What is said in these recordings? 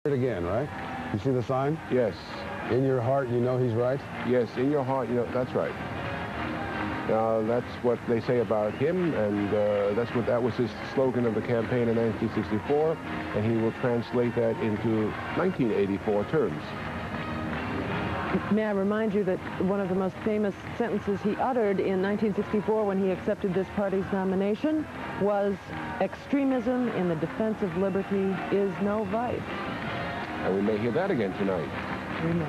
Again, right? You see the sign? Yes. In your heart, you know he's right? Yes, in your heart, you know, that's right. That's what they say about him, and that was his slogan of the campaign in 1964, and he will translate that into 1984 terms. May I remind you that one of the most famous sentences he uttered in 1964 when he accepted this party's nomination was, "Extremism in the defense of liberty is no vice." And we may hear that again tonight. We may.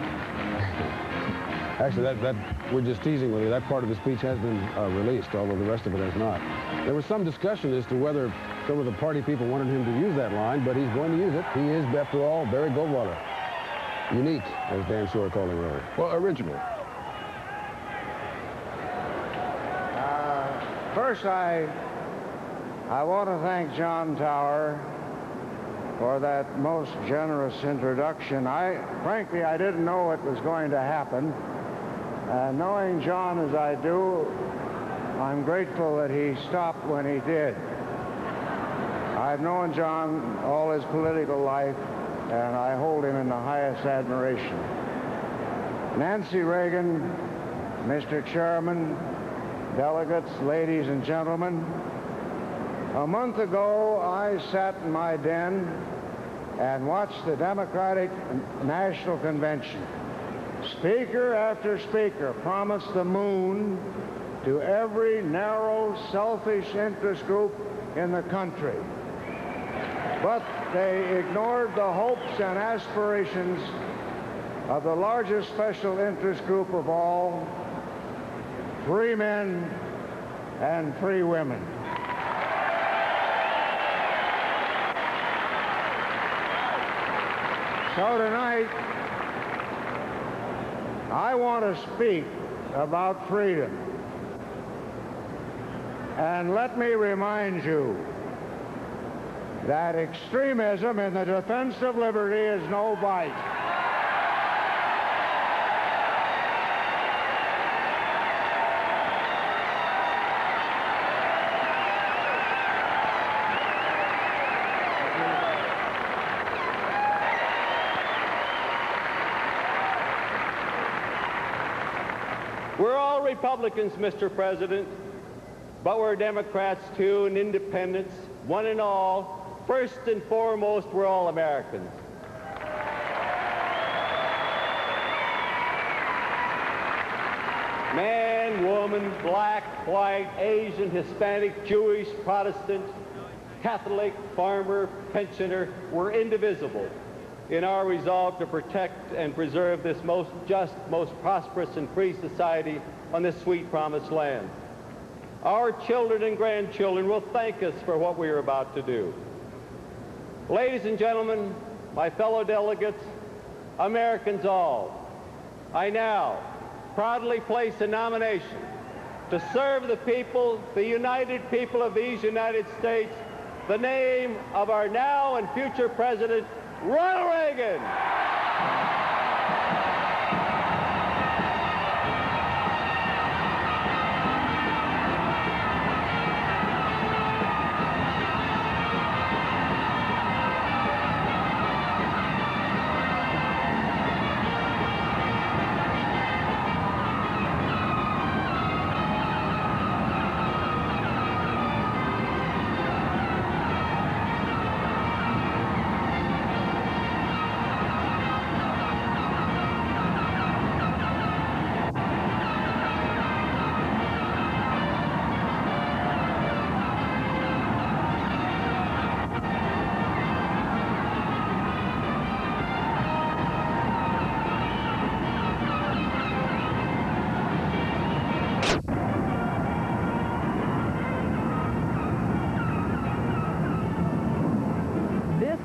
Actually, we're just teasing with you. That part of the speech has been released, although the rest of it has not. There was some discussion as to whether some of the party people wanted him to use that line, but he's going to use it. He is, after all, Barry Goldwater. Unique, as Dan Shore called him earlier. Well, original. First, I want to thank John Tower for that most generous introduction. Frankly, I didn't know it was going to happen. Knowing John as I do, I'm grateful that he stopped when he did. I've known John all his political life, and I hold him in the highest admiration. Nancy Reagan, Mr. Chairman, delegates, ladies and gentlemen, a month ago I sat in my den and watched the Democratic National Convention. Speaker after speaker promised the moon to every narrow, selfish interest group in the country. But they ignored the hopes and aspirations of the largest special interest group of all, free men and free women. So tonight, I want to speak about freedom. And let me remind you that extremism in the defense of liberty is no vice. We're all Republicans, Mr. President, but we're Democrats too, and independents, one and all. First and foremost, we're all Americans. Man, woman, black, white, Asian, Hispanic, Jewish, Protestant, Catholic, farmer, pensioner, we're indivisible in our resolve to protect and preserve this most just, most prosperous and free society on this sweet promised land. Our children and grandchildren will thank us for what we are about to do. Ladies and gentlemen, my fellow delegates, Americans all, I now proudly place a nomination to serve the people, the united people of these United States, the name of our now and future President, Ronald Reagan.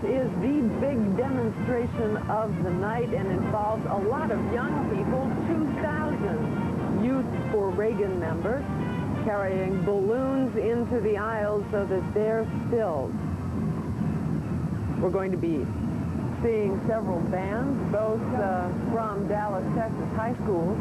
Is the big demonstration of the night and involves a lot of young people, 2,000 Youth for Reagan members carrying balloons into the aisles so that they're filled. We're going to be seeing several bands, both from Dallas, Texas high schools.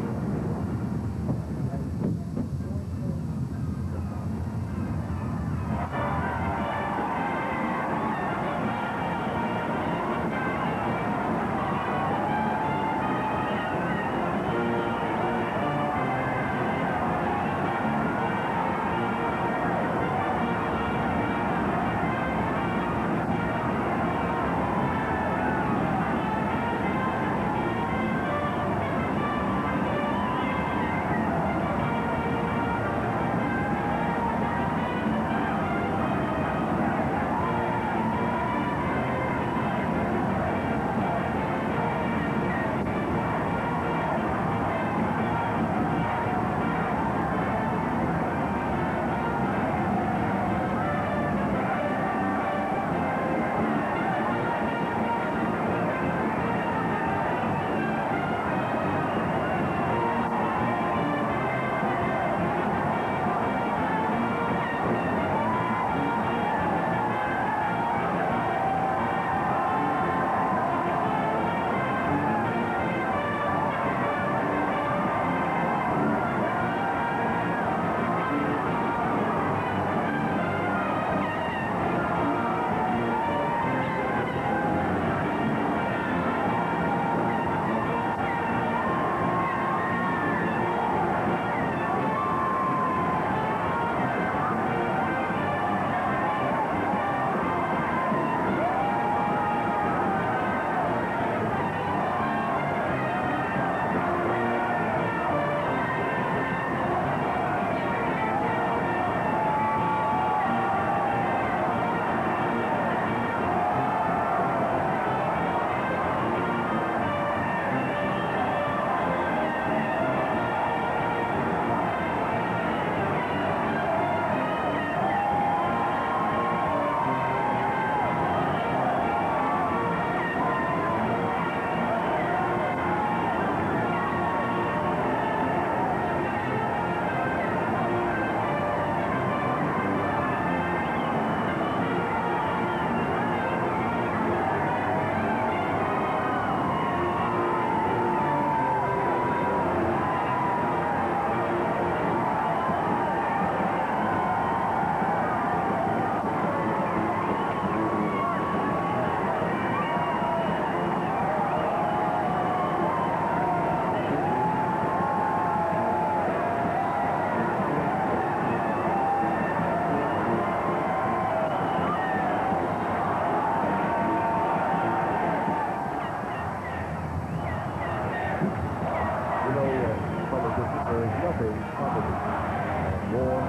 more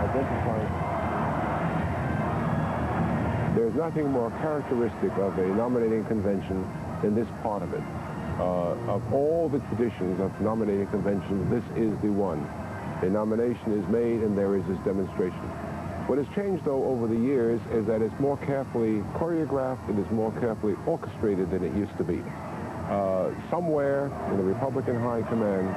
identifying. There's nothing more characteristic of a nominating convention than this part of it. Of all the traditions of nominating conventions, this is the one. A nomination is made and there is this demonstration. What has changed, though, over the years is that it's more carefully choreographed, it is more carefully orchestrated than it used to be. Somewhere in the Republican High Command,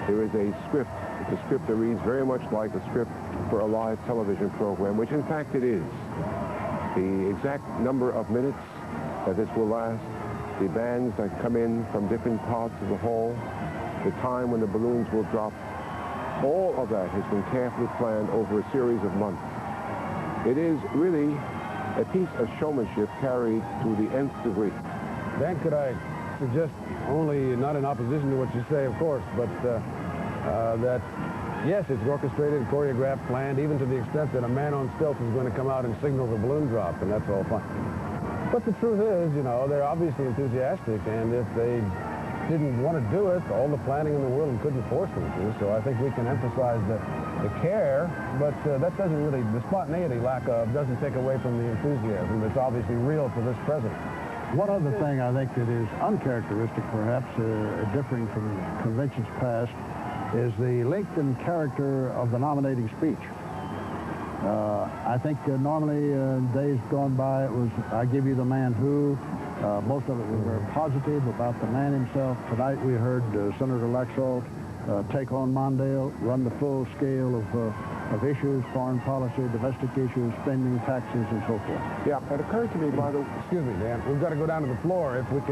there is a script. It's a script that reads very much like a script for a live television program, which in fact it is. The exact number of minutes that this will last, the bands that come in from different parts of the hall, the time when the balloons will drop, all of that has been carefully planned over a series of months. It is really a piece of showmanship carried to the nth degree. Dan, could I suggest, only not in opposition to what you say, of course, but that, yes, it's orchestrated, choreographed, planned, even to the extent that a man on stilts is going to come out and signal the balloon drop, and that's all fine. But the truth is, you know, they're obviously enthusiastic, and if they didn't want to do it, all the planning in the world couldn't force them to. So I think we can emphasize the care, but that doesn't really, the spontaneity lack of doesn't take away from the enthusiasm that's obviously real for this president. One other thing I think that is uncharacteristic, perhaps, differing from conventions past, is the length and character of the nominating speech. I think normally days gone by, it was, I give you the man who. Most of it was very positive about the man himself. Tonight we heard Senator Laxalt take on Mondale, run the full scale of issues, foreign policy, domestic issues, spending, taxes, and so forth. Yeah, it occurred to me, by the way. Excuse me, Dan, we've got to go down to the floor if we can.